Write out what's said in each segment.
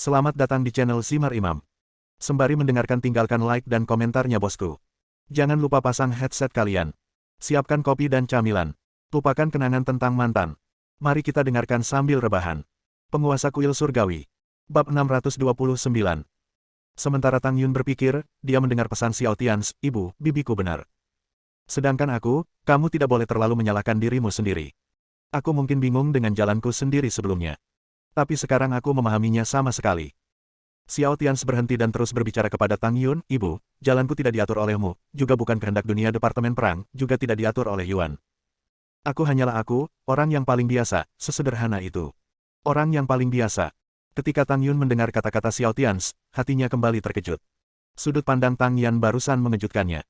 Selamat datang di channel Zimar Imam. Sembari mendengarkan tinggalkan like dan komentarnya bosku. Jangan lupa pasang headset kalian. Siapkan kopi dan camilan. Lupakan kenangan tentang mantan. Mari kita dengarkan sambil rebahan. Penguasa kuil surgawi. Bab 629. Sementara Tang Yun berpikir, dia mendengar pesan Xiao Tians, "Ibu, bibiku benar. Sedangkan aku, kamu tidak boleh terlalu menyalahkan dirimu sendiri. Aku mungkin bingung dengan jalanku sendiri sebelumnya. Tapi sekarang aku memahaminya sama sekali." Xiao Tians berhenti dan terus berbicara kepada Tang Yun, "Ibu, jalanku tidak diatur olehmu, juga bukan kehendak dunia Departemen Perang, juga tidak diatur oleh Yuan. Aku hanyalah aku, orang yang paling biasa, sesederhana itu. Orang yang paling biasa." Ketika Tang Yun mendengar kata-kata Xiao Tians, hatinya kembali terkejut. Sudut pandang Tang Yan barusan mengejutkannya.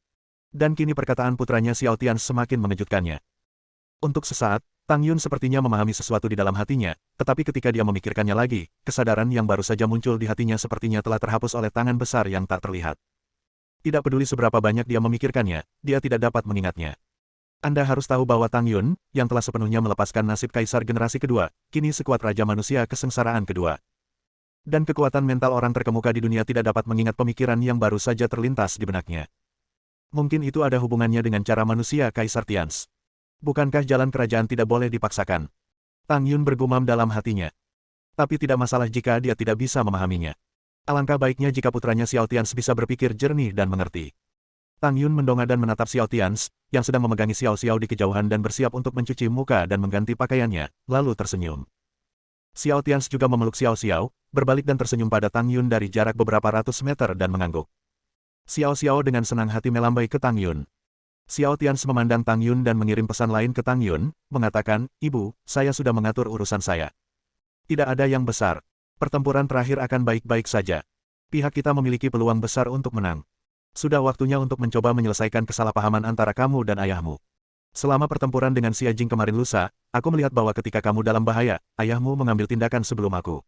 Dan kini perkataan putranya Xiao Tians semakin mengejutkannya. Untuk sesaat, Tang Yun sepertinya memahami sesuatu di dalam hatinya, tetapi ketika dia memikirkannya lagi, kesadaran yang baru saja muncul di hatinya sepertinya telah terhapus oleh tangan besar yang tak terlihat. Tidak peduli seberapa banyak dia memikirkannya, dia tidak dapat mengingatnya. Anda harus tahu bahwa Tang Yun, yang telah sepenuhnya melepaskan nasib kaisar generasi kedua, kini sekuat raja manusia kesengsaraan kedua. Dan kekuatan mental orang terkemuka di dunia tidak dapat mengingat pemikiran yang baru saja terlintas di benaknya. Mungkin itu ada hubungannya dengan cara manusia Kaisar Tians. Bukankah jalan kerajaan tidak boleh dipaksakan? Tang Yun bergumam dalam hatinya. Tapi tidak masalah jika dia tidak bisa memahaminya. Alangkah baiknya jika putranya Xiao Tians bisa berpikir jernih dan mengerti. Tang Yun mendongak dan menatap Xiao Tians, yang sedang memegangi Xiao Xiao di kejauhan dan bersiap untuk mencuci muka dan mengganti pakaiannya, lalu tersenyum. Xiao Tians juga memeluk Xiao Xiao, berbalik dan tersenyum pada Tang Yun dari jarak beberapa ratus meter dan mengangguk. Xiao Xiao dengan senang hati melambai ke Tang Yun. Xiao Tians memandang Tang Yun dan mengirim pesan lain ke Tang Yun, mengatakan, "Ibu, saya sudah mengatur urusan saya. Tidak ada yang besar. Pertempuran terakhir akan baik-baik saja. Pihak kita memiliki peluang besar untuk menang. Sudah waktunya untuk mencoba menyelesaikan kesalahpahaman antara kamu dan ayahmu. Selama pertempuran dengan Xia Jing kemarin lusa, aku melihat bahwa ketika kamu dalam bahaya, ayahmu mengambil tindakan sebelum aku.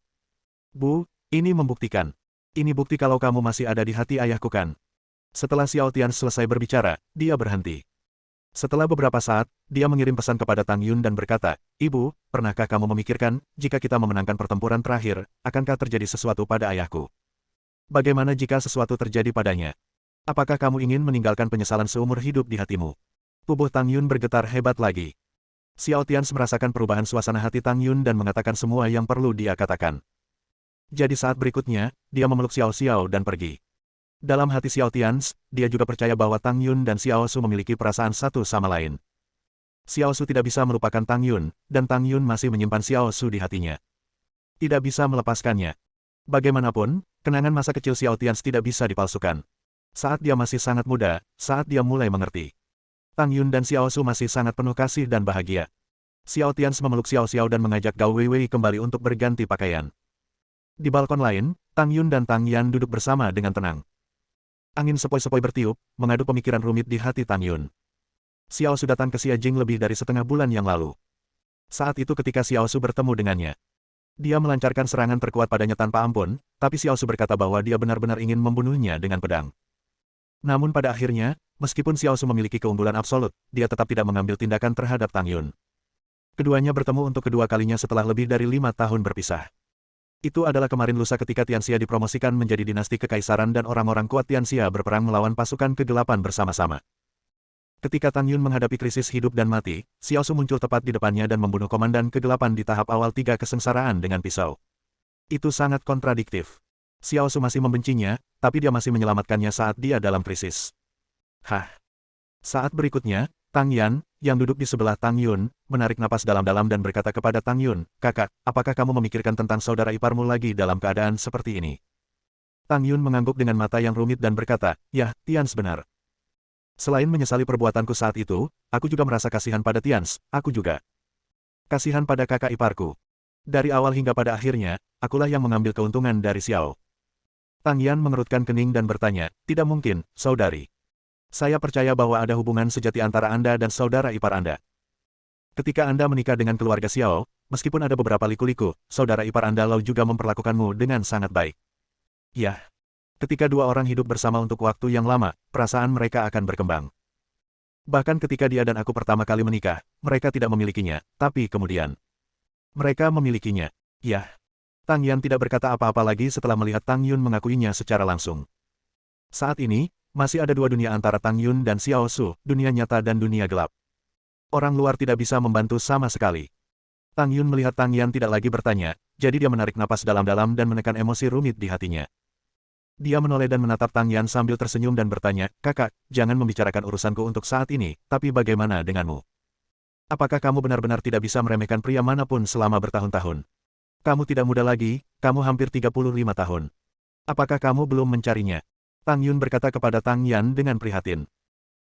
Bu, ini membuktikan. Ini bukti kalau kamu masih ada di hati ayahku kan?" Setelah Xiao Tians selesai berbicara, dia berhenti. Setelah beberapa saat, dia mengirim pesan kepada Tang Yun dan berkata, "Ibu, pernahkah kamu memikirkan, jika kita memenangkan pertempuran terakhir, akankah terjadi sesuatu pada ayahku? Bagaimana jika sesuatu terjadi padanya? Apakah kamu ingin meninggalkan penyesalan seumur hidup di hatimu?" Tubuh Tang Yun bergetar hebat lagi. Xiao Tians merasakan perubahan suasana hati Tang Yun dan mengatakan semua yang perlu dia katakan. Jadi saat berikutnya, dia memeluk Xiao Xiao dan pergi. Dalam hati Xiao Tians, dia juga percaya bahwa Tang Yun dan Xiao Su memiliki perasaan satu sama lain. Xiao Su tidak bisa melupakan Tang Yun, dan Tang Yun masih menyimpan Xiao Su di hatinya. Tidak bisa melepaskannya. Bagaimanapun, kenangan masa kecil Xiao Tians tidak bisa dipalsukan. Saat dia masih sangat muda, saat dia mulai mengerti. Tang Yun dan Xiao Su masih sangat penuh kasih dan bahagia. Xiao Tians memeluk Xiao Xiao dan mengajak Gao Weiwei kembali untuk berganti pakaian. Di balkon lain, Tang Yun dan Tang Yan duduk bersama dengan tenang. Angin sepoi-sepoi bertiup, mengadu pemikiran rumit di hati Tang Yun. Xiao Su datang ke Xia Jing lebih dari setengah bulan yang lalu. Saat itu ketika Xiao Su bertemu dengannya, dia melancarkan serangan terkuat padanya tanpa ampun, tapi Xiao Su berkata bahwa dia benar-benar ingin membunuhnya dengan pedang. Namun pada akhirnya, meskipun Xiao Su memiliki keunggulan absolut, dia tetap tidak mengambil tindakan terhadap Tang Yun. Keduanya bertemu untuk kedua kalinya setelah lebih dari 5 tahun berpisah. Itu adalah kemarin lusa ketika Tianxia dipromosikan menjadi dinasti kekaisaran dan orang-orang kuat Tianxia berperang melawan pasukan kegelapan bersama-sama. Ketika Tang Yun menghadapi krisis hidup dan mati, Xiao Su muncul tepat di depannya dan membunuh komandan kegelapan di tahap awal 3 kesengsaraan dengan pisau. Itu sangat kontradiktif. Xiao Su masih membencinya, tapi dia masih menyelamatkannya saat dia dalam krisis. Saat berikutnya, Tang Yan, yang duduk di sebelah Tang Yun, menarik napas dalam-dalam dan berkata kepada Tang Yun, "Kakak, apakah kamu memikirkan tentang saudara iparmu lagi dalam keadaan seperti ini?" Tang Yun mengangguk dengan mata yang rumit dan berkata, "Ya, Tians benar. Selain menyesali perbuatanku saat itu, aku juga merasa kasihan pada Tians, aku juga kasihan pada kakak iparku. Dari awal hingga pada akhirnya, akulah yang mengambil keuntungan dari Xiao." Tang Yan mengerutkan kening dan bertanya, "Tidak mungkin, saudari. Saya percaya bahwa ada hubungan sejati antara Anda dan saudara ipar Anda. Ketika Anda menikah dengan keluarga Xiao, meskipun ada beberapa liku-liku, saudara ipar Anda Lau juga memperlakukanmu dengan sangat baik. Ya, ketika dua orang hidup bersama untuk waktu yang lama, perasaan mereka akan berkembang. Bahkan ketika dia dan aku pertama kali menikah, mereka tidak memilikinya, tapi kemudian mereka memilikinya. Ya." Tang Yan tidak berkata apa-apa lagi setelah melihat Tang Yun mengakuinya secara langsung. Saat ini, masih ada dua dunia antara Tang Yun dan Xiao Su, dunia nyata dan dunia gelap. Orang luar tidak bisa membantu sama sekali. Tang Yun melihat Tang Yan tidak lagi bertanya, jadi dia menarik napas dalam-dalam dan menekan emosi rumit di hatinya. Dia menoleh dan menatap Tang Yan sambil tersenyum dan bertanya, "Kakak, jangan membicarakan urusanku untuk saat ini, tapi bagaimana denganmu? Apakah kamu benar-benar tidak bisa meremehkan pria manapun selama bertahun-tahun? Kamu tidak muda lagi, kamu hampir 35 tahun. Apakah kamu belum mencarinya?" Tang Yun berkata kepada Tang Yan dengan prihatin.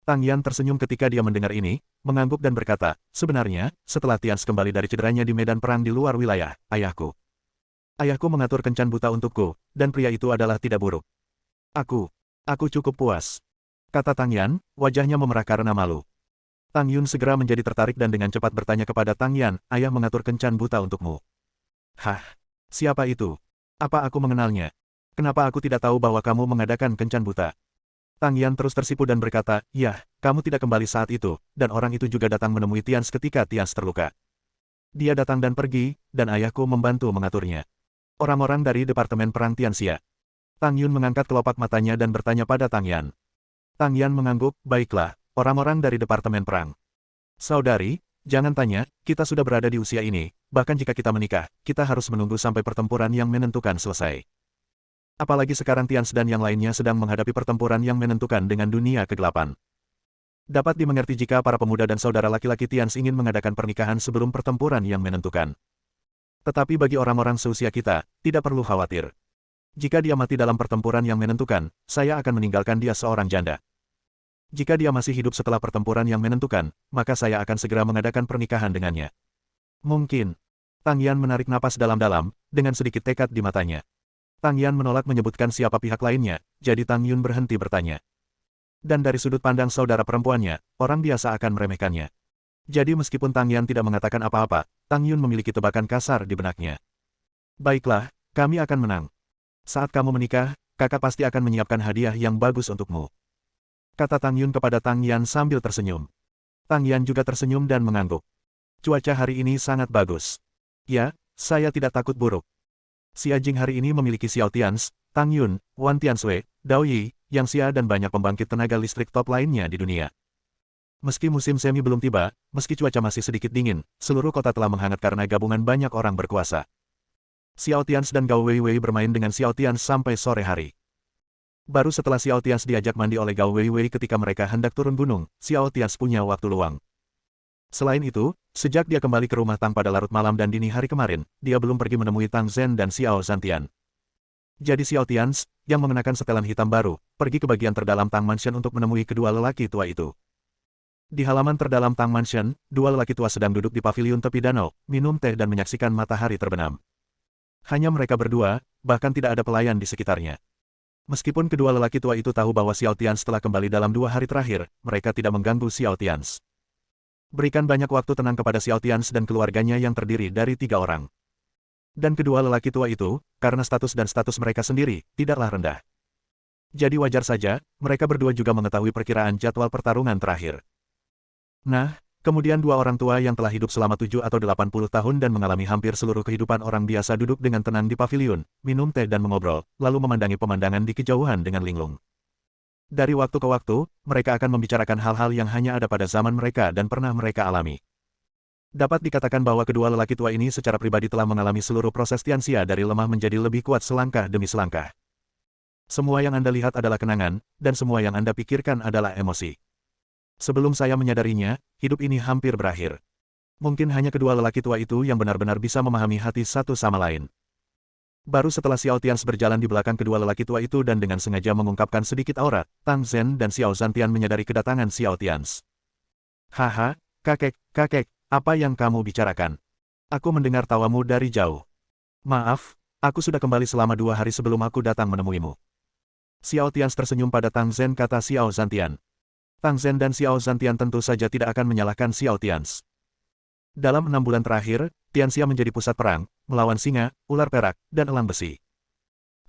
Tang Yan tersenyum ketika dia mendengar ini, mengangguk dan berkata, "Sebenarnya, setelah Tians kembali dari cederanya di medan perang di luar wilayah, Ayahku mengatur kencan buta untukku, dan pria itu adalah tidak buruk. Aku cukup puas." Kata Tang Yan, wajahnya memerah karena malu. Tang Yun segera menjadi tertarik dan dengan cepat bertanya kepada Tang Yan, "Ayah mengatur kencan buta untukmu?" "Hah? Siapa itu? Apa aku mengenalnya? Kenapa aku tidak tahu bahwa kamu mengadakan kencan buta?" Tang Yan terus tersipu dan berkata, "Ya, kamu tidak kembali saat itu, dan orang itu juga datang menemui Tians ketika Tians terluka. Dia datang dan pergi, dan ayahku membantu mengaturnya. Orang-orang dari Departemen Perang Tianxia." Tang Yun mengangkat kelopak matanya dan bertanya pada Tang Yan. Tang Yan mengangguk, "Baiklah, orang-orang dari Departemen Perang. Saudari, jangan tanya, kita sudah berada di usia ini, bahkan jika kita menikah, kita harus menunggu sampai pertempuran yang menentukan selesai. Apalagi sekarang Tians dan yang lainnya sedang menghadapi pertempuran yang menentukan dengan dunia kegelapan. Dapat dimengerti jika para pemuda dan saudara laki-laki Tians ingin mengadakan pernikahan sebelum pertempuran yang menentukan. Tetapi bagi orang-orang seusia kita, tidak perlu khawatir. Jika dia mati dalam pertempuran yang menentukan, saya akan meninggalkan dia seorang janda. Jika dia masih hidup setelah pertempuran yang menentukan, maka saya akan segera mengadakan pernikahan dengannya." "Mungkin." Tang Yan menarik napas dalam-dalam, dengan sedikit tekad di matanya. Tang Yan menolak menyebutkan siapa pihak lainnya, jadi Tang Yun berhenti bertanya. Dan dari sudut pandang saudara perempuannya, orang biasa akan meremehkannya. Jadi meskipun Tang Yan tidak mengatakan apa-apa, Tang Yun memiliki tebakan kasar di benaknya. "Baiklah, kami akan menang. Saat kamu menikah, kakak pasti akan menyiapkan hadiah yang bagus untukmu," kata Tang Yun kepada Tang Yan sambil tersenyum. Tang Yan juga tersenyum dan mengangguk. "Cuaca hari ini sangat bagus. Ya, saya tidak takut buruk. Xia Jing hari ini memiliki Xiao Tians, Tang Yun, Wan Tiansui, Dao Yi, Yang Xia dan banyak pembangkit tenaga listrik top lainnya di dunia. Meski musim semi belum tiba, meski cuaca masih sedikit dingin, seluruh kota telah menghangat karena gabungan banyak orang berkuasa. Xiao Tians dan Gao Weiwei bermain dengan Xiao Tians sampai sore hari. Baru setelah Xiao Tians diajak mandi oleh Gao Weiwei ketika mereka hendak turun gunung, Xiao Tians punya waktu luang. Selain itu, sejak dia kembali ke rumah Tang pada larut malam dan dini hari kemarin, dia belum pergi menemui Tang Zhen dan Xiao Zantian. Jadi Xiao Tians, yang mengenakan setelan hitam baru, pergi ke bagian terdalam Tang Mansion untuk menemui kedua lelaki tua itu. Di halaman terdalam Tang Mansion, dua lelaki tua sedang duduk di paviliun tepi danau, minum teh dan menyaksikan matahari terbenam. Hanya mereka berdua, bahkan tidak ada pelayan di sekitarnya. Meskipun kedua lelaki tua itu tahu bahwa Xiao Tians telah kembali dalam 2 hari terakhir, mereka tidak mengganggu Xiao Tians. Berikan banyak waktu tenang kepada Xiao Tians dan keluarganya yang terdiri dari 3 orang. Dan kedua lelaki tua itu, karena status mereka sendiri, tidaklah rendah. Jadi wajar saja, mereka berdua juga mengetahui perkiraan jadwal pertarungan terakhir. Nah, kemudian 2 orang tua yang telah hidup selama 7 atau 80 tahun dan mengalami hampir seluruh kehidupan orang biasa duduk dengan tenang di paviliun, minum teh dan mengobrol, lalu memandangi pemandangan di kejauhan dengan linglung. Dari waktu ke waktu, mereka akan membicarakan hal-hal yang hanya ada pada zaman mereka dan pernah mereka alami. Dapat dikatakan bahwa kedua lelaki tua ini secara pribadi telah mengalami seluruh proses Tianxia dari lemah menjadi lebih kuat selangkah demi selangkah. Semua yang Anda lihat adalah kenangan, dan semua yang Anda pikirkan adalah emosi. Sebelum saya menyadarinya, hidup ini hampir berakhir. Mungkin hanya kedua lelaki tua itu yang benar-benar bisa memahami hati satu sama lain. Baru setelah Xiao Tians berjalan di belakang kedua lelaki tua itu dan dengan sengaja mengungkapkan sedikit aura, Tang Zhen dan Xiao Zantian menyadari kedatangan Xiao Tians. "Haha, kakek, apa yang kamu bicarakan? Aku mendengar tawamu dari jauh. Maaf, aku sudah kembali selama 2 hari sebelum aku datang menemuimu." Xiao Tians tersenyum pada Tang Zhen, kata Xiao Zantian. Tang Zhen dan Xiao Zantian tentu saja tidak akan menyalahkan Xiao Tians. Dalam 6 bulan terakhir, Tianxia menjadi pusat perang, melawan singa, ular perak, dan elang besi.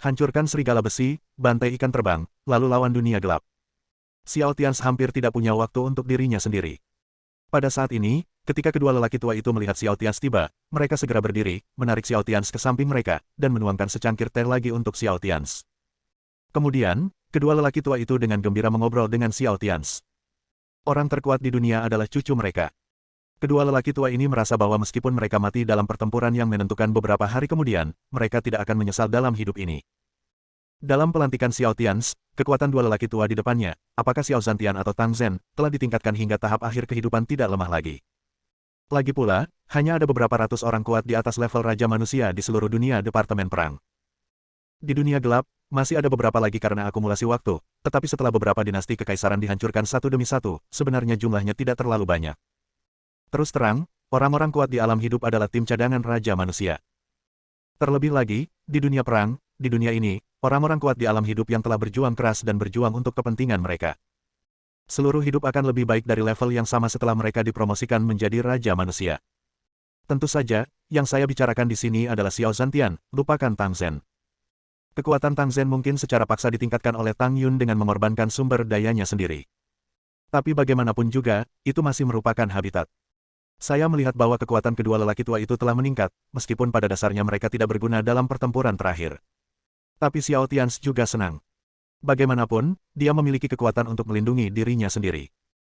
Hancurkan serigala besi, bantai ikan terbang, lalu lawan dunia gelap. Xiao Tians hampir tidak punya waktu untuk dirinya sendiri. Pada saat ini, ketika kedua lelaki tua itu melihat Xiao Tians tiba, mereka segera berdiri, menarik Xiao Tians ke samping mereka, dan menuangkan secangkir teh lagi untuk Xiao Tians. Kemudian, kedua lelaki tua itu dengan gembira mengobrol dengan Xiao Tians. Orang terkuat di dunia adalah cucu mereka. Kedua lelaki tua ini merasa bahwa meskipun mereka mati dalam pertempuran yang menentukan beberapa hari kemudian, mereka tidak akan menyesal dalam hidup ini. Dalam pelantikan Xiao Tians, kekuatan dua lelaki tua di depannya, apakah Xiao Zhantian atau Tang Zhen, telah ditingkatkan hingga tahap akhir kehidupan tidak lemah lagi. Lagi pula, hanya ada beberapa ratus orang kuat di atas level Raja Manusia di seluruh dunia Departemen Perang. Di dunia gelap, masih ada beberapa lagi karena akumulasi waktu, tetapi setelah beberapa dinasti kekaisaran dihancurkan satu demi satu, sebenarnya jumlahnya tidak terlalu banyak. Terus terang, orang-orang kuat di alam hidup adalah tim cadangan Raja Manusia. Terlebih lagi, di dunia perang, di dunia ini, orang-orang kuat di alam hidup yang telah berjuang keras dan berjuang untuk kepentingan mereka. Seluruh hidup akan lebih baik dari level yang sama setelah mereka dipromosikan menjadi Raja Manusia. Tentu saja, yang saya bicarakan di sini adalah Xiao Zhantian, lupakan Tang Zhen. Kekuatan Tang Zhen mungkin secara paksa ditingkatkan oleh Tang Yun dengan mengorbankan sumber dayanya sendiri. Tapi bagaimanapun juga, itu masih merupakan habitat. Saya melihat bahwa kekuatan kedua lelaki tua itu telah meningkat, meskipun pada dasarnya mereka tidak berguna dalam pertempuran terakhir. Tapi Xiao Tians juga senang. Bagaimanapun, dia memiliki kekuatan untuk melindungi dirinya sendiri.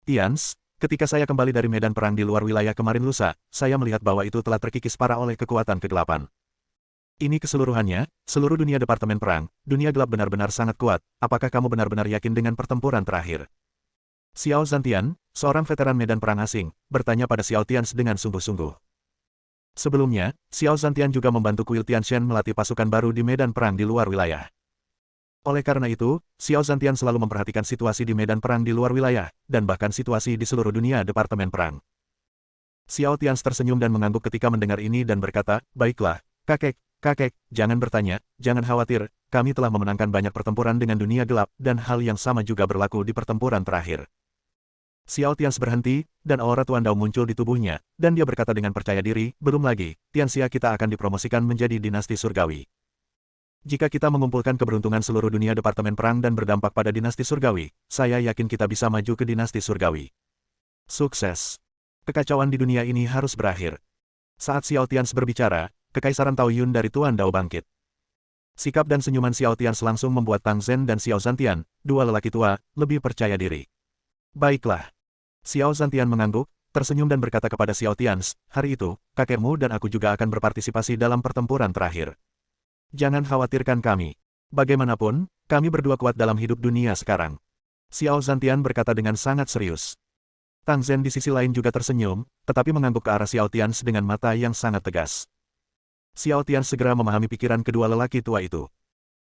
Tians, ketika saya kembali dari medan perang di luar wilayah kemarin lusa, saya melihat bahwa itu telah terkikis parah oleh kekuatan kegelapan. Ini keseluruhannya, seluruh dunia Departemen Perang, dunia gelap benar-benar sangat kuat. Apakah kamu benar-benar yakin dengan pertempuran terakhir? Xiao Zhantian, seorang veteran medan perang asing, bertanya pada Xiao Tians dengan sungguh-sungguh. Sebelumnya, Xiao Zhantian juga membantu Kuil Tianshan melatih pasukan baru di medan perang di luar wilayah. Oleh karena itu, Xiao Zhantian selalu memperhatikan situasi di medan perang di luar wilayah, dan bahkan situasi di seluruh dunia Departemen Perang. Xiao Tians tersenyum dan mengangguk ketika mendengar ini dan berkata, "Baiklah, kakek, jangan bertanya, jangan khawatir, kami telah memenangkan banyak pertempuran dengan dunia gelap, dan hal yang sama juga berlaku di pertempuran terakhir." Xiao Tians berhenti, dan aura Tuan Dao muncul di tubuhnya, dan dia berkata dengan percaya diri, "Belum lagi, Tianxia kita akan dipromosikan menjadi dinasti surgawi. Jika kita mengumpulkan keberuntungan seluruh dunia Departemen Perang dan berdampak pada dinasti surgawi, saya yakin kita bisa maju ke dinasti surgawi. Sukses. Kekacauan di dunia ini harus berakhir." Saat Xiao Tians berbicara, Kekaisaran Tao Yun dari Tuan Dao bangkit. Sikap dan senyuman Xiao Tians langsung membuat Tang Zhen dan Xiao Zhantian, dua lelaki tua, lebih percaya diri. "Baiklah." Xiao Zhantian mengangguk, tersenyum dan berkata kepada Xiao Tians, "Hari itu, kakekmu dan aku juga akan berpartisipasi dalam pertempuran terakhir. Jangan khawatirkan kami. Bagaimanapun, kami berdua kuat dalam hidup dunia sekarang." Xiao Zhantian berkata dengan sangat serius. Tang Zhen di sisi lain juga tersenyum, tetapi mengangguk ke arah Xiao Tians dengan mata yang sangat tegas. Xiao Tians segera memahami pikiran kedua lelaki tua itu.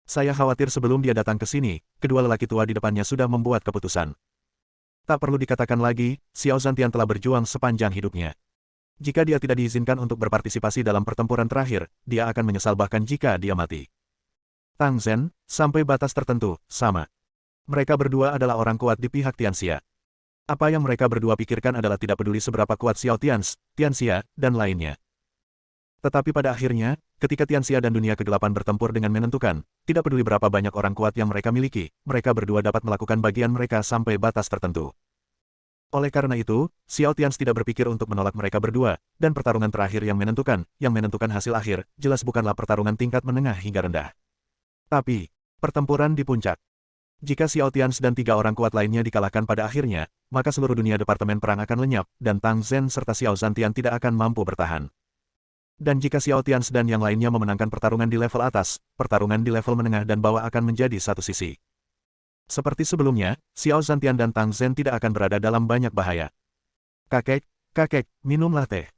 Saya khawatir sebelum dia datang ke sini, kedua lelaki tua di depannya sudah membuat keputusan. Tak perlu dikatakan lagi, Xiao Zhantian telah berjuang sepanjang hidupnya. Jika dia tidak diizinkan untuk berpartisipasi dalam pertempuran terakhir, dia akan menyesal bahkan jika dia mati. Tang Zhen, sampai batas tertentu, sama. Mereka berdua adalah orang kuat di pihak Tianxia. Apa yang mereka berdua pikirkan adalah tidak peduli seberapa kuat Xiao Tians, Tianxia, dan lainnya. Tetapi pada akhirnya, ketika Tianxia dan dunia kegelapan bertempur dengan menentukan, tidak peduli berapa banyak orang kuat yang mereka miliki, mereka berdua dapat melakukan bagian mereka sampai batas tertentu. Oleh karena itu, Xiao Tians tidak berpikir untuk menolak mereka berdua, dan pertarungan terakhir yang menentukan hasil akhir, jelas bukanlah pertarungan tingkat menengah hingga rendah. Tapi, pertempuran di puncak. Jika Xiao Tians dan tiga orang kuat lainnya dikalahkan pada akhirnya, maka seluruh dunia Departemen Perang akan lenyap, dan Tang Zhen serta Xiao Zhantian tidak akan mampu bertahan. Dan jika Xiao Tians dan yang lainnya memenangkan pertarungan di level atas, pertarungan di level menengah dan bawah akan menjadi satu sisi. Seperti sebelumnya, Xiao Zhantian dan Tang Zhen tidak akan berada dalam banyak bahaya. Kakek, minumlah teh.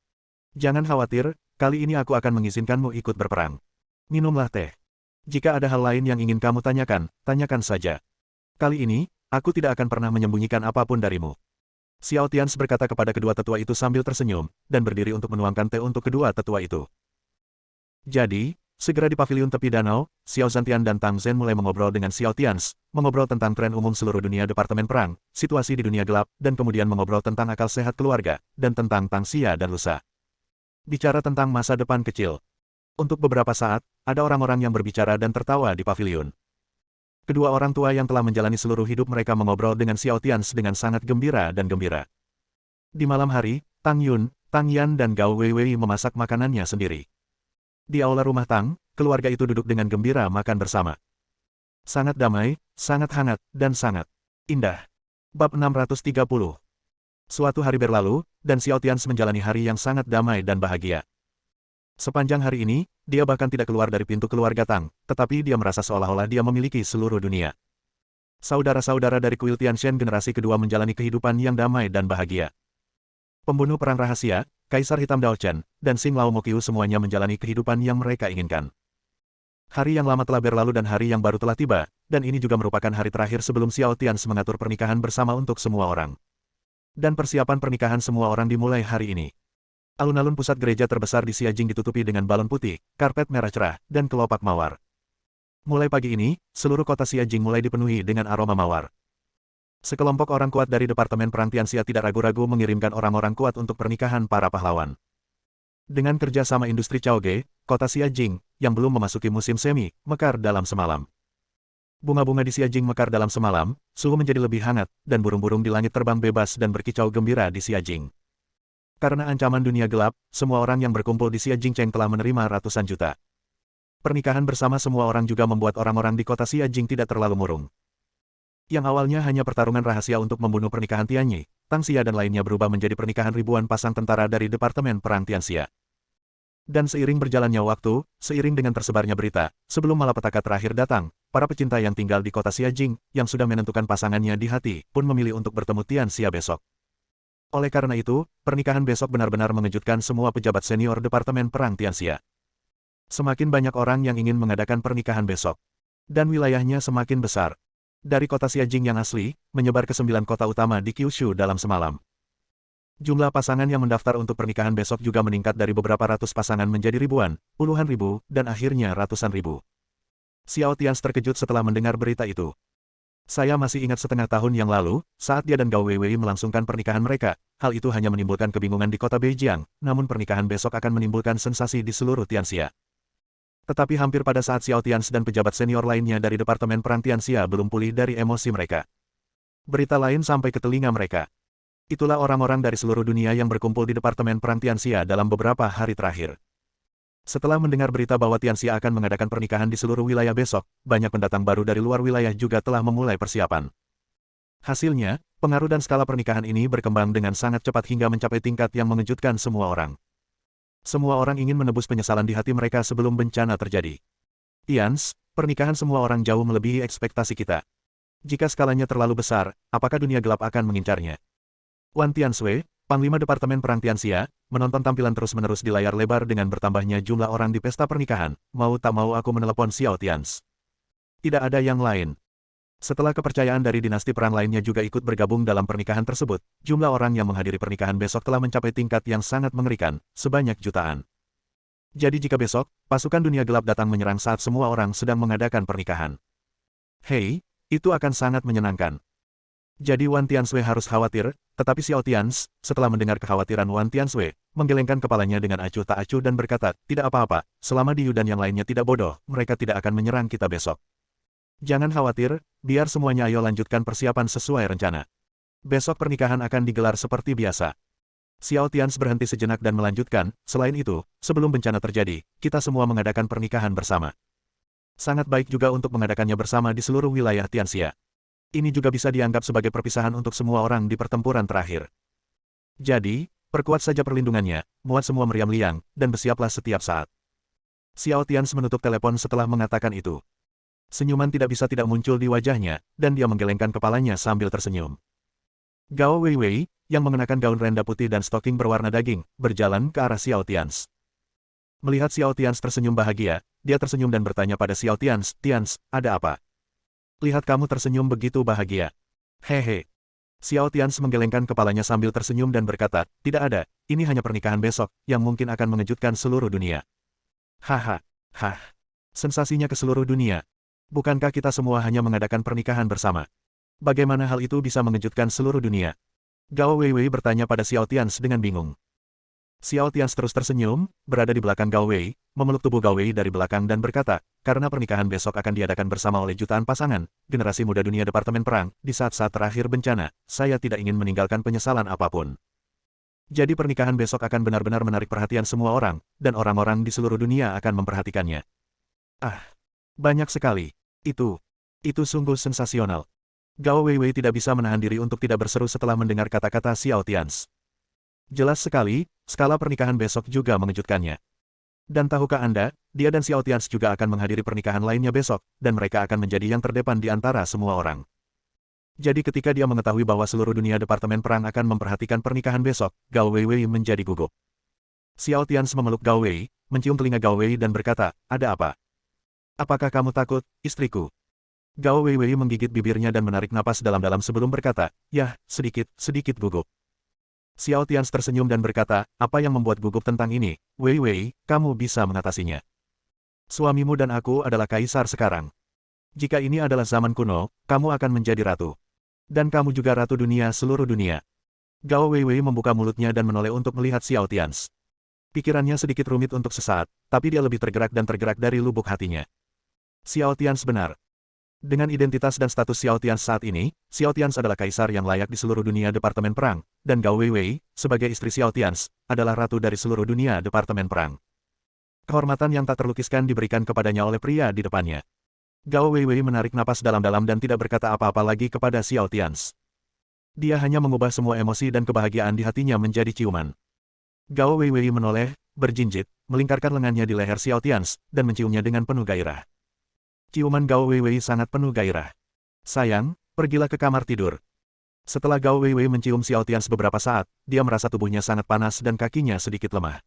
Jangan khawatir, kali ini aku akan mengizinkanmu ikut berperang. Minumlah teh. Jika ada hal lain yang ingin kamu tanyakan, tanyakan saja. Kali ini, aku tidak akan pernah menyembunyikan apapun darimu. Xiao Tians berkata kepada kedua tetua itu sambil tersenyum, dan berdiri untuk menuangkan teh untuk kedua tetua itu. Jadi, segera di paviliun tepi danau, Xiao Zhantian dan Tang Zhen mulai mengobrol dengan Xiao Tians, mengobrol tentang tren umum seluruh dunia Departemen Perang, situasi di dunia gelap, dan kemudian mengobrol tentang akal sehat keluarga, dan tentang Tang Xia dan lusa. Bicara tentang masa depan kecil. Untuk beberapa saat, ada orang-orang yang berbicara dan tertawa di paviliun. Kedua orang tua yang telah menjalani seluruh hidup mereka mengobrol dengan Xiao Tians dengan sangat gembira dan gembira. Di malam hari, Tang Yun, Tang Yan dan Gao Weiwei memasak makanannya sendiri. Di aula rumah Tang, keluarga itu duduk dengan gembira makan bersama. Sangat damai, sangat hangat, dan sangat indah. Bab 630. Suatu hari berlalu, dan Xiao Tians menjalani hari yang sangat damai dan bahagia. Sepanjang hari ini, dia bahkan tidak keluar dari pintu keluarga Tang, tetapi dia merasa seolah-olah dia memiliki seluruh dunia. Saudara-saudara dari kuil Tianshan generasi kedua menjalani kehidupan yang damai dan bahagia. Pembunuh perang rahasia, Kaisar Hitam Dao Chen, dan Xing Lao Moqiu semuanya menjalani kehidupan yang mereka inginkan. Hari yang lama telah berlalu dan hari yang baru telah tiba, dan ini juga merupakan hari terakhir sebelum Xiao Tians mengatur pernikahan bersama untuk semua orang. Dan persiapan pernikahan semua orang dimulai hari ini. Alun-alun pusat gereja terbesar di Xiajing ditutupi dengan balon putih, karpet merah cerah, dan kelopak mawar. Mulai pagi ini, seluruh kota Xiajing mulai dipenuhi dengan aroma mawar. Sekelompok orang kuat dari Departemen Perang Tianxia tidak ragu-ragu mengirimkan orang-orang kuat untuk pernikahan para pahlawan. Dengan kerja sama industri Chaoge, kota Xiajing, yang belum memasuki musim semi, mekar dalam semalam. Bunga-bunga di Xiajing mekar dalam semalam, suhu menjadi lebih hangat, dan burung-burung di langit terbang bebas dan berkicau gembira di Xiajing. Karena ancaman dunia gelap, semua orang yang berkumpul di Xiajing Cheng telah menerima ratusan juta. Pernikahan bersama semua orang juga membuat orang-orang di kota Xiajing tidak terlalu murung. Yang awalnya hanya pertarungan rahasia untuk membunuh pernikahan Tianyi, Tang Xia dan lainnya berubah menjadi pernikahan ribuan pasang tentara dari Departemen Perang Tianxia. Dan seiring berjalannya waktu, seiring dengan tersebarnya berita, sebelum malapetaka terakhir datang, para pecinta yang tinggal di kota Xiajing, yang sudah menentukan pasangannya di hati, pun memilih untuk bertemu Tianxia besok. Oleh karena itu, pernikahan besok benar-benar mengejutkan semua pejabat senior Departemen Perang Tianxia. Semakin banyak orang yang ingin mengadakan pernikahan besok. Dan wilayahnya semakin besar. Dari kota Xiajing yang asli, menyebar ke 9 kota utama di Kyushu dalam semalam. Jumlah pasangan yang mendaftar untuk pernikahan besok juga meningkat dari beberapa ratus pasangan menjadi ribuan, puluhan ribu, dan akhirnya ratusan ribu. Xiao Tians terkejut setelah mendengar berita itu. Saya masih ingat setengah tahun yang lalu, saat dia dan Gao Weiwei melangsungkan pernikahan mereka, hal itu hanya menimbulkan kebingungan di kota Beijiang, namun pernikahan besok akan menimbulkan sensasi di seluruh Tianxia. Tetapi hampir pada saat Xiao Tians dan pejabat senior lainnya dari Departemen Perang Tianxia belum pulih dari emosi mereka. Berita lain sampai ke telinga mereka. Itulah orang-orang dari seluruh dunia yang berkumpul di Departemen Perang Tianxia dalam beberapa hari terakhir. Setelah mendengar berita bahwa Tianxia akan mengadakan pernikahan di seluruh wilayah besok, banyak pendatang baru dari luar wilayah juga telah memulai persiapan. Hasilnya, pengaruh dan skala pernikahan ini berkembang dengan sangat cepat hingga mencapai tingkat yang mengejutkan semua orang. Semua orang ingin menebus penyesalan di hati mereka sebelum bencana terjadi. Tians, pernikahan semua orang jauh melebihi ekspektasi kita. Jika skalanya terlalu besar, apakah dunia gelap akan mengincarnya? Wan Tianshui, Panglima Departemen Perang Tianxia, menonton tampilan terus-menerus di layar lebar dengan bertambahnya jumlah orang di pesta pernikahan. Mau tak mau aku menelepon Xiao Tians. Tidak ada yang lain. Setelah kepercayaan dari dinasti perang lainnya juga ikut bergabung dalam pernikahan tersebut, jumlah orang yang menghadiri pernikahan besok telah mencapai tingkat yang sangat mengerikan, sebanyak jutaan. Jadi jika besok, pasukan dunia gelap datang menyerang saat semua orang sedang mengadakan pernikahan. Hei, itu akan sangat menyenangkan. Jadi Wan Tianshui harus khawatir, tetapi Xiao Tians, setelah mendengar kekhawatiran Wan Tianshui, menggelengkan kepalanya dengan acuh tak acuh dan berkata, tidak apa-apa, selama Diyu dan yang lainnya tidak bodoh, mereka tidak akan menyerang kita besok. Jangan khawatir, biar semuanya ayo lanjutkan persiapan sesuai rencana. Besok pernikahan akan digelar seperti biasa. Xiao Tians berhenti sejenak dan melanjutkan, selain itu, sebelum bencana terjadi, kita semua mengadakan pernikahan bersama. Sangat baik juga untuk mengadakannya bersama di seluruh wilayah Tianxia. Ini juga bisa dianggap sebagai perpisahan untuk semua orang di pertempuran terakhir. Jadi, perkuat saja perlindungannya, muat semua meriam liang, dan bersiaplah setiap saat. Xiao Tians menutup telepon setelah mengatakan itu. Senyuman tidak bisa tidak muncul di wajahnya, dan dia menggelengkan kepalanya sambil tersenyum. Gao Weiwei, yang mengenakan gaun renda putih dan stoking berwarna daging, berjalan ke arah Xiao Tians. Melihat Xiao Tians tersenyum bahagia, dia tersenyum dan bertanya pada Xiao Tians, Tians, ada apa? Lihat kamu tersenyum begitu bahagia. Hehe. Xiao Tians menggelengkan kepalanya sambil tersenyum dan berkata, tidak ada, ini hanya pernikahan besok, yang mungkin akan mengejutkan seluruh dunia. Haha, hah. Sensasinya ke seluruh dunia. Bukankah kita semua hanya mengadakan pernikahan bersama? Bagaimana hal itu bisa mengejutkan seluruh dunia? Gao Weiwei bertanya pada Xiao Tians dengan bingung. Xiao Tians terus tersenyum, berada di belakang Gao Wei, memeluk tubuh Gao Wei dari belakang dan berkata, karena pernikahan besok akan diadakan bersama oleh jutaan pasangan, generasi muda dunia Departemen Perang, di saat-saat terakhir bencana, saya tidak ingin meninggalkan penyesalan apapun. Jadi pernikahan besok akan benar-benar menarik perhatian semua orang, dan orang-orang di seluruh dunia akan memperhatikannya. Ah, banyak sekali. Itu sungguh sensasional. Gao Weiwei tidak bisa menahan diri untuk tidak berseru setelah mendengar kata-kata Xiao Tians. Jelas sekali, skala pernikahan besok juga mengejutkannya. Dan tahukah Anda, dia dan Xiao Tians juga akan menghadiri pernikahan lainnya besok, dan mereka akan menjadi yang terdepan di antara semua orang. Jadi ketika dia mengetahui bahwa seluruh dunia Departemen Perang akan memperhatikan pernikahan besok, Gao Weiwei menjadi gugup. Xiao Tians memeluk Gao Wei, mencium telinga Gao Wei dan berkata, "Ada apa? Apakah kamu takut, istriku?" Gao Weiwei menggigit bibirnya dan menarik napas dalam-dalam sebelum berkata, "Yah, sedikit gugup." Xiao Tians tersenyum dan berkata, "Apa yang membuat gugup tentang ini, Weiwei, kamu bisa mengatasinya. Suamimu dan aku adalah kaisar sekarang. Jika ini adalah zaman kuno, kamu akan menjadi ratu. Dan kamu juga ratu dunia seluruh dunia." Gao Weiwei membuka mulutnya dan menoleh untuk melihat Xiao Tians. Pikirannya sedikit rumit untuk sesaat, tapi dia lebih tergerak dari lubuk hatinya. Xiao Tians benar. Dengan identitas dan status Xiao Tians saat ini, Xiao Tians adalah kaisar yang layak di seluruh dunia Departemen Perang, dan Gao Weiwei, sebagai istri Xiao Tians, adalah ratu dari seluruh dunia Departemen Perang. Kehormatan yang tak terlukiskan diberikan kepadanya oleh pria di depannya. Gao Weiwei menarik napas dalam-dalam dan tidak berkata apa-apa lagi kepada Xiao Tians. Dia hanya mengubah semua emosi dan kebahagiaan di hatinya menjadi ciuman. Gao Weiwei menoleh, berjinjit, melingkarkan lengannya di leher Xiao Tians, dan menciumnya dengan penuh gairah. Ciuman Gao Weiwei sangat penuh gairah. "Sayang, pergilah ke kamar tidur." Setelah Gao Weiwei mencium Xiao Tians beberapa saat, dia merasa tubuhnya sangat panas dan kakinya sedikit lemah.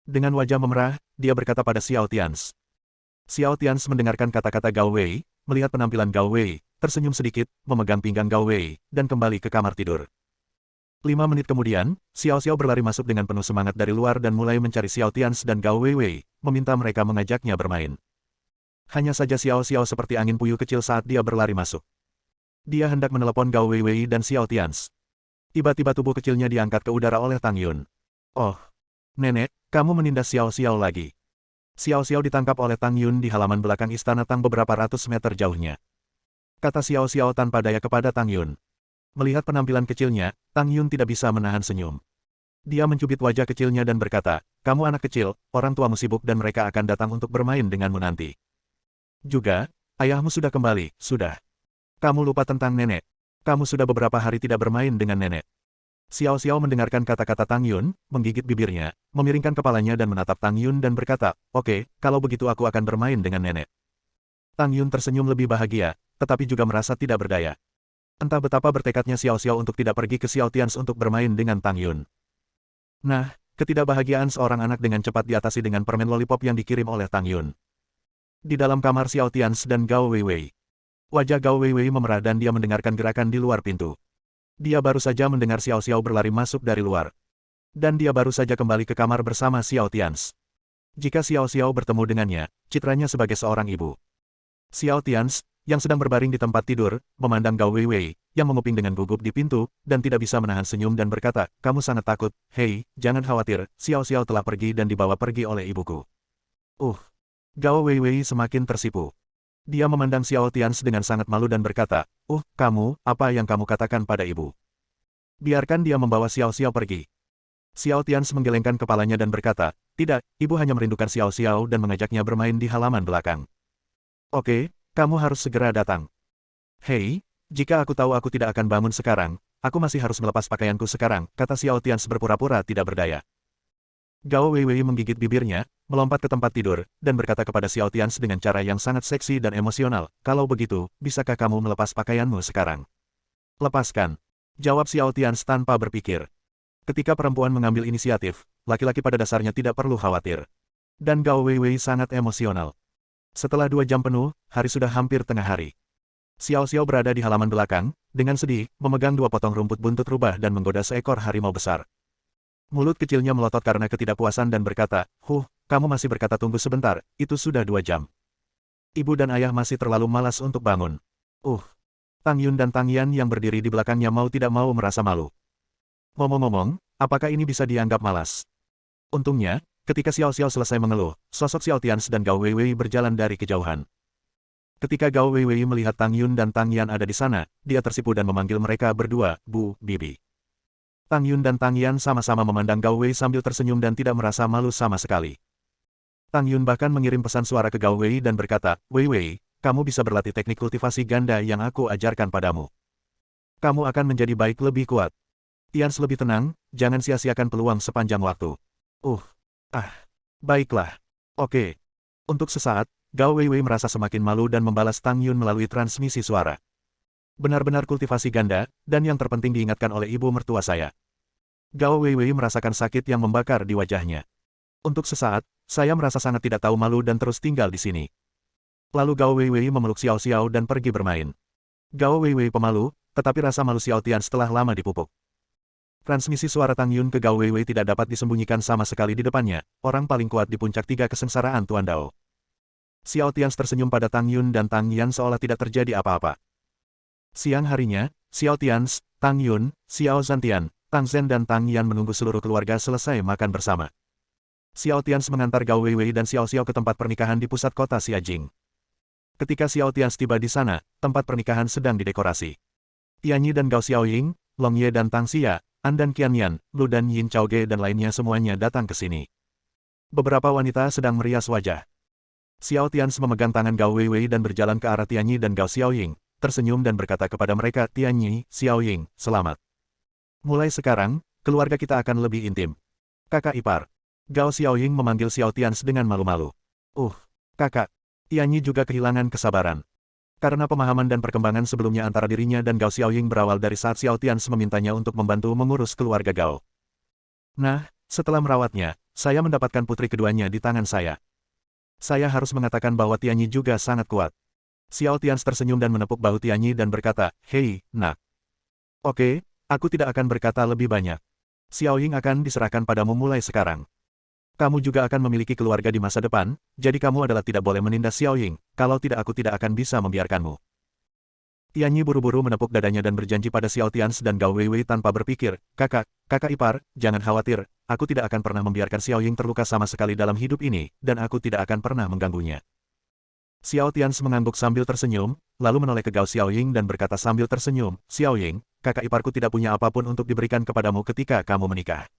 Dengan wajah memerah, dia berkata pada Xiao Tians. Xiao Tians mendengarkan kata-kata Gao Wei, melihat penampilan Gao Wei, tersenyum sedikit, memegang pinggang Gao Wei, dan kembali ke kamar tidur. 5 menit kemudian, Xiao Xiao berlari masuk dengan penuh semangat dari luar dan mulai mencari Xiao Tians dan Gao Weiwei, meminta mereka mengajaknya bermain. Hanya saja Xiao Xiao seperti angin puyuh kecil saat dia berlari masuk. Dia hendak menelepon Gao Weiwei dan Xiao Tians. Tiba-tiba tubuh kecilnya diangkat ke udara oleh Tang Yun. "Oh, nenek, kamu menindas Xiao Xiao lagi." Xiao Xiao ditangkap oleh Tang Yun di halaman belakang istana Tang beberapa ratus meter jauhnya. Kata Xiao Xiao tanpa daya kepada Tang Yun. Melihat penampilan kecilnya, Tang Yun tidak bisa menahan senyum. Dia mencubit wajah kecilnya dan berkata, "Kamu anak kecil, orang tuamu sibuk dan mereka akan datang untuk bermain denganmu nanti. Juga, ayahmu sudah kembali, sudah. Kamu lupa tentang nenek. Kamu sudah beberapa hari tidak bermain dengan nenek." Xiao Xiao mendengarkan kata-kata Tang Yun, menggigit bibirnya, memiringkan kepalanya dan menatap Tang Yun dan berkata, "Oke, kalau begitu aku akan bermain dengan nenek." Tang Yun tersenyum lebih bahagia, tetapi juga merasa tidak berdaya. Entah betapa bertekadnya Xiao Xiao untuk tidak pergi ke Xiao Tians untuk bermain dengan Tang Yun. Nah, ketidakbahagiaan seorang anak dengan cepat diatasi dengan permen lollipop yang dikirim oleh Tang Yun. Di dalam kamar Xiao Tians dan Gao Weiwei. Wajah Gao Weiwei memerah dan dia mendengarkan gerakan di luar pintu. Dia baru saja mendengar Xiao Xiao berlari masuk dari luar. Dan dia baru saja kembali ke kamar bersama Xiao Tians. Jika Xiao Xiao bertemu dengannya, citranya sebagai seorang ibu. Xiao Tians, yang sedang berbaring di tempat tidur, memandang Gao Weiwei, yang menguping dengan gugup di pintu, dan tidak bisa menahan senyum dan berkata, "Kamu sangat takut, hei, jangan khawatir, Xiao Xiao telah pergi dan dibawa pergi oleh ibuku." Gao Weiwei semakin tersipu. Dia memandang Xiao Tians dengan sangat malu dan berkata, kamu, apa yang kamu katakan pada ibu? Biarkan dia membawa Xiao Xiao pergi." Xiao Tians menggelengkan kepalanya dan berkata, "Tidak, ibu hanya merindukan Xiao Xiao dan mengajaknya bermain di halaman belakang." "Oke, kamu harus segera datang." "Hei, jika aku tahu aku tidak akan bangun sekarang, aku masih harus melepas pakaianku sekarang," kata Xiao Tians berpura-pura tidak berdaya. Gao Weiwei menggigit bibirnya, melompat ke tempat tidur, dan berkata kepada Xiao Tians dengan cara yang sangat seksi dan emosional, "Kalau begitu, bisakah kamu melepas pakaianmu sekarang?" "Lepaskan," jawab Xiao Tians tanpa berpikir. Ketika perempuan mengambil inisiatif, laki-laki pada dasarnya tidak perlu khawatir. Dan Gao Weiwei sangat emosional. Setelah 2 jam penuh, hari sudah hampir tengah hari. Xiao Xiao berada di halaman belakang, dengan sedih, memegang 2 potong rumput buntut rubah dan menggoda seekor harimau besar. Mulut kecilnya melotot karena ketidakpuasan dan berkata, kamu masih berkata tunggu sebentar, itu sudah 2 jam. Ibu dan ayah masih terlalu malas untuk bangun." Tang Yun dan Tang Yan yang berdiri di belakangnya mau tidak mau merasa malu. Ngomong-ngomong, apakah ini bisa dianggap malas? Untungnya, ketika Xiao Xiao selesai mengeluh, sosok Xiao Tians dan Gao Weiwei berjalan dari kejauhan. Ketika Gao Weiwei melihat Tang Yun dan Tang Yan ada di sana, dia tersipu dan memanggil mereka berdua, "Bu, Bibi." Tang Yun dan Tang Yan sama-sama memandang Gao Wei sambil tersenyum dan tidak merasa malu sama sekali. Tang Yun bahkan mengirim pesan suara ke Gao Wei dan berkata, Wei Wei, kamu bisa berlatih teknik kultivasi ganda yang aku ajarkan padamu. Kamu akan menjadi baik lebih kuat. Tians lebih tenang, jangan sia-siakan peluang sepanjang waktu. Ah, baiklah. Oke. Untuk sesaat, Gao Wei Wei merasa semakin malu dan membalas Tang Yun melalui transmisi suara. Benar-benar kultivasi ganda, dan yang terpenting diingatkan oleh ibu mertua saya. Gao Wei Wei merasakan sakit yang membakar di wajahnya. Untuk sesaat, saya merasa sangat tidak tahu malu dan terus tinggal di sini. Lalu Gao Wei Wei memeluk Xiao Xiao dan pergi bermain. Gao Wei Wei pemalu, tetapi rasa malu Xiao Tian setelah lama dipupuk. Transmisi suara Tang Yun ke Gao Wei Wei tidak dapat disembunyikan sama sekali di depannya, orang paling kuat di puncak tiga kesengsaraan Tuan Dao. Xiao Tian tersenyum pada Tang Yun dan Tang Yan seolah tidak terjadi apa-apa. Siang harinya, Xiao Tian, Tang Yun, Xiao Zantian, Tang Zhen dan Tang Yan menunggu seluruh keluarga selesai makan bersama. Xiao Tian mengantar Gao Wei Wei dan Xiao Xiao ke tempat pernikahan di pusat kota Xiajing. Ketika Xiao Tian tiba di sana, tempat pernikahan sedang didekorasi. Tianyi dan Gao Xiaoying, Long Ye dan Tang Xia, An dan Qian Yan, Lu dan Yin Chaoge dan lainnya semuanya datang ke sini. Beberapa wanita sedang merias wajah. Xiao Tian memegang tangan Gao Wei Wei dan berjalan ke arah Tianyi dan Gao Xiaoying, tersenyum dan berkata kepada mereka, Tianyi, Xiaoying, selamat. Mulai sekarang, keluarga kita akan lebih intim. Kakak ipar. Gao Xiaoying memanggil Xiao Tian dengan malu-malu. Kakak. Tianyi juga kehilangan kesabaran. Karena pemahaman dan perkembangan sebelumnya antara dirinya dan Gao Xiaoying berawal dari saat Xiao Tian memintanya untuk membantu mengurus keluarga Gao. Nah, setelah merawatnya, saya mendapatkan putri keduanya di tangan saya. Saya harus mengatakan bahwa Tianyi juga sangat kuat. Xiao Tian tersenyum dan menepuk bahu Tianyi dan berkata, Hei, nak. Oke, aku tidak akan berkata lebih banyak. Xiaoying akan diserahkan padamu mulai sekarang. Kamu juga akan memiliki keluarga di masa depan, jadi kamu adalah tidak boleh menindas Xiaoying, kalau tidak aku tidak akan bisa membiarkanmu. Tianyi buru-buru menepuk dadanya dan berjanji pada Xiao Tian dan Gao Wei Wei tanpa berpikir, kakak ipar, jangan khawatir, aku tidak akan pernah membiarkan Xiaoying terluka sama sekali dalam hidup ini, dan aku tidak akan pernah mengganggunya. Xiao Tian mengangguk sambil tersenyum, lalu menoleh ke Gao Xiaoying dan berkata sambil tersenyum, Xiaoying, kakak iparku tidak punya apapun untuk diberikan kepadamu ketika kamu menikah.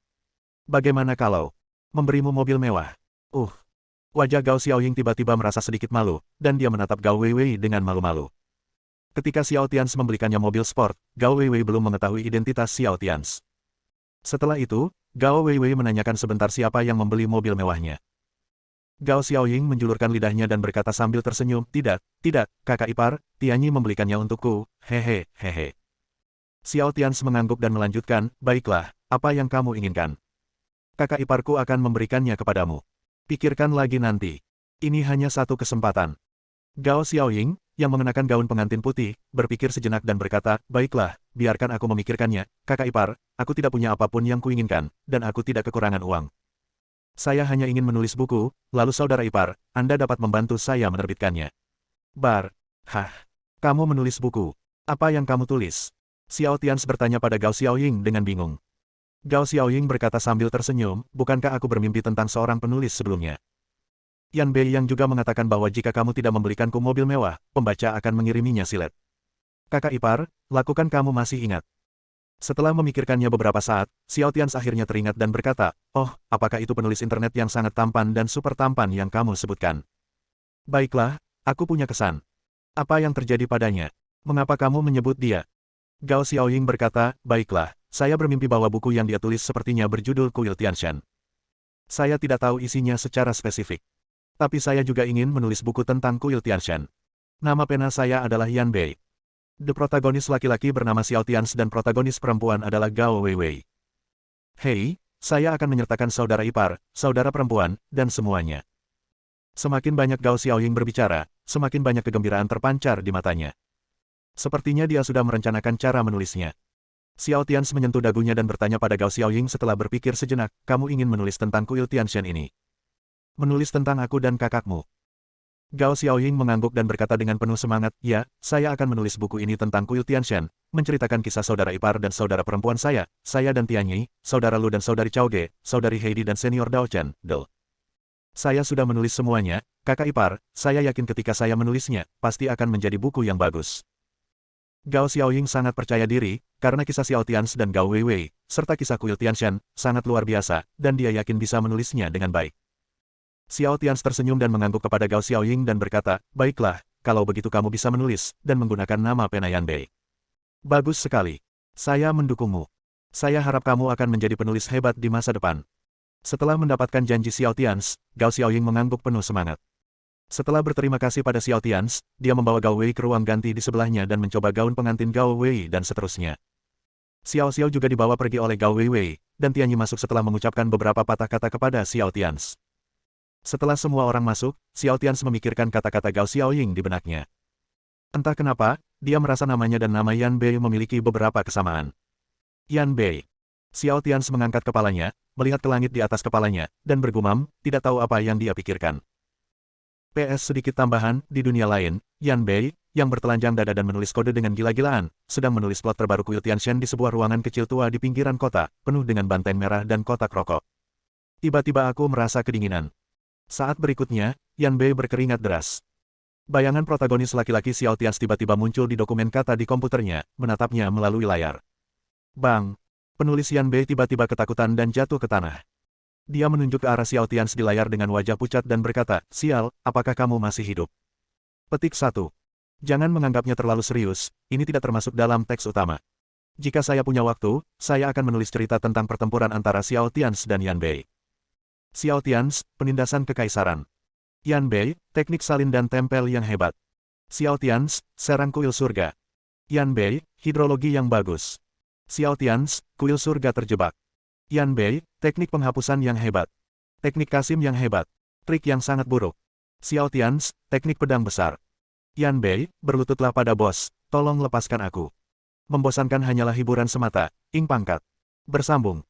Bagaimana kalau memberimu mobil mewah? Wajah Gao Xiaoying tiba-tiba merasa sedikit malu, dan dia menatap Gao Wei Wei dengan malu-malu. Ketika Xiao Tian membelikannya mobil sport, Gao Wei Wei belum mengetahui identitas Xiao Tian. Setelah itu, Gao Wei Wei menanyakan sebentar siapa yang membeli mobil mewahnya. Gao Xiaoying menjulurkan lidahnya dan berkata sambil tersenyum, tidak, kakak ipar, Tianyi membelikannya untukku, hehehe. Xiao Tian mengangguk dan melanjutkan, baiklah, apa yang kamu inginkan? Kakak iparku akan memberikannya kepadamu. Pikirkan lagi nanti. Ini hanya satu kesempatan. Gao Xiaoying, yang mengenakan gaun pengantin putih, berpikir sejenak dan berkata, baiklah, biarkan aku memikirkannya, kakak ipar, aku tidak punya apapun yang kuinginkan, dan aku tidak kekurangan uang. Saya hanya ingin menulis buku, lalu saudara ipar, Anda dapat membantu saya menerbitkannya. Kamu menulis buku. Apa yang kamu tulis? Xiao Tian bertanya pada Gao Xiaoying dengan bingung. Gao Xiaoying berkata sambil tersenyum, bukankah aku bermimpi tentang seorang penulis sebelumnya? Yan Bei yang juga mengatakan bahwa jika kamu tidak membelikanku mobil mewah, pembaca akan mengiriminya silet. Kakak ipar, lakukan kamu masih ingat. Setelah memikirkannya beberapa saat, Xiao Tian akhirnya teringat dan berkata, apakah itu penulis internet yang sangat tampan dan super tampan yang kamu sebutkan? Baiklah, aku punya kesan. Apa yang terjadi padanya? Mengapa kamu menyebut dia? Gao Xiaoying berkata, baiklah, saya bermimpi bahwa buku yang dia tulis sepertinya berjudul Kuil Tianshan. Saya tidak tahu isinya secara spesifik. Tapi saya juga ingin menulis buku tentang Kuil Tianshan. Nama pena saya adalah Yan Bei. The protagonis laki-laki bernama Xiao Tian dan protagonis perempuan adalah Gao Wei Wei. Hei, saya akan menyertakan saudara ipar, saudara perempuan, dan semuanya. Semakin banyak Gao Xiaoying berbicara, semakin banyak kegembiraan terpancar di matanya. Sepertinya dia sudah merencanakan cara menulisnya. Xiao Tian menyentuh dagunya dan bertanya pada Gao Xiaoying setelah berpikir sejenak, kamu ingin menulis tentang Kuil Tianshan ini? Menulis tentang aku dan kakakmu. Gao Xiaoying mengangguk dan berkata dengan penuh semangat, ya, saya akan menulis buku ini tentang Kuil Tianshan, menceritakan kisah saudara ipar dan saudara perempuan saya dan Tianyi, saudara Lu dan saudari Chaoge, saudari Heidi dan senior Dao Chen, Del. Saya sudah menulis semuanya, kakak ipar, saya yakin ketika saya menulisnya, pasti akan menjadi buku yang bagus. Gao Xiaoying sangat percaya diri, karena kisah Xiao Tians dan Gao Weiwei, serta kisah kuil Tianshan, sangat luar biasa, dan dia yakin bisa menulisnya dengan baik. Xiao Tians tersenyum dan mengangguk kepada Gao Xiaoying dan berkata, baiklah, kalau begitu kamu bisa menulis, dan menggunakan nama pena Yanbei. Bagus sekali. Saya mendukungmu. Saya harap kamu akan menjadi penulis hebat di masa depan. Setelah mendapatkan janji Xiao Tians, Gao Xiaoying mengangguk penuh semangat. Setelah berterima kasih pada Xiao Tians, dia membawa Gao Wei ke ruang ganti di sebelahnya dan mencoba gaun pengantin Gao Wei dan seterusnya. Xiao Xiao juga dibawa pergi oleh Gao Weiwei, dan Tianyi masuk setelah mengucapkan beberapa patah kata kepada Xiao Tians. Setelah semua orang masuk, Xiao Tians memikirkan kata-kata Gao Xiaoying di benaknya. Entah kenapa, dia merasa namanya dan nama Yan Bei memiliki beberapa kesamaan. Yan Bei. Xiao Tians mengangkat kepalanya, melihat ke langit di atas kepalanya, dan bergumam, tidak tahu apa yang dia pikirkan. PS sedikit tambahan, di dunia lain, Yan Bei, yang bertelanjang dada dan menulis kode dengan gila-gilaan, sedang menulis plot terbaru kuil Tianshan di sebuah ruangan kecil tua di pinggiran kota, penuh dengan banteng merah dan kotak rokok. Tiba-tiba aku merasa kedinginan. Saat berikutnya, Yan Bei berkeringat deras. Bayangan protagonis laki-laki Xiao Tians tiba-tiba muncul di dokumen kata di komputernya, menatapnya melalui layar. Bang! Penulis Yan Bei tiba-tiba ketakutan dan jatuh ke tanah. Dia menunjuk ke arah Xiao Tians di layar dengan wajah pucat dan berkata, sial, apakah kamu masih hidup? Petik 1. Jangan menganggapnya terlalu serius, ini tidak termasuk dalam teks utama. Jika saya punya waktu, saya akan menulis cerita tentang pertempuran antara Xiao Tians dan Yan Bei. Xiao Tians, penindasan kekaisaran. Yan Bei, teknik salin dan tempel yang hebat. Xiao Tians, serang kuil surga. Yan Bei, hidrologi yang bagus. Xiao Tians, kuil surga terjebak. Yan Bei, teknik penghapusan yang hebat. Teknik Kasim yang hebat. Trik yang sangat buruk. Xiao Tians, teknik pedang besar. Yan Bei, berlututlah pada bos, tolong lepaskan aku. Membosankan hanyalah hiburan semata, ing pangkat. Bersambung.